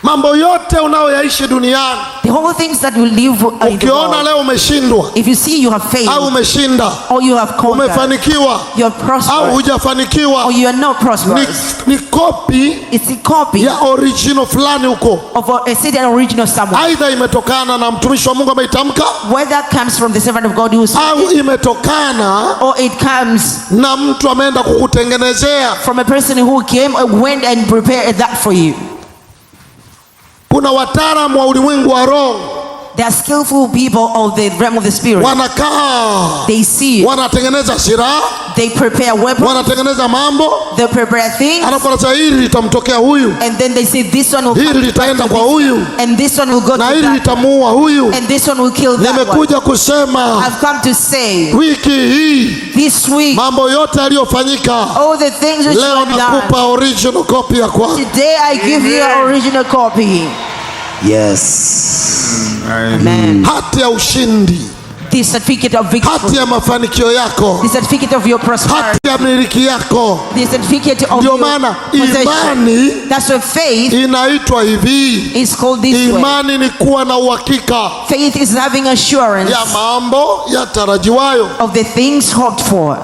Mambo yote unayoyaishi duniani, the whole things that you live in the ukiona world, leo umeshindwa if you see you have failed, au umeshinda, or you have conquered, umefanikiwa you have au prospered, hujafanikiwa, or you are not prosperous, ni copy it's a copy ya original fulani huko. of a certain original someone. Aidha imetokana na mtumishi wa Mungu ameitamka, Whether comes from the servant of God who said au imetokana or it comes na mtu ameenda kukutengenezea. from a person who came and went and prepared that for you. Kuna wataalamu wa ulimwengu wa roho, They are skillful people of the realm of the spirit. wanakaa They see, wanatengeneza silaha, they prepare weapons, wanatengeneza mambo, they prepare things, alafu wanasema hili litamtokea huyu, and then they say this one will hili come to litaenda kwa this, huyu, and this one will go to na hili that, litamuua huyu. and this one will kill that one. Nimekuja kusema I've come to say wiki hii this week, mambo yote yaliyofanyika all the things which you leo, have done, nakupa original copy ya kwako. today I give you an original copy. Yes. Amen. Hati ya ushindi, The certificate of hati victory, ya mafanikio yako, the certificate of your prosperity, hati ya miliki yako. the certificate of Ndio your maana possession. imani That's why faith inaitwa hivi. is called this way. Imani ni kuwa na uhakika Faith is having assurance ya mambo yatarajiwayo. of the things hoped for.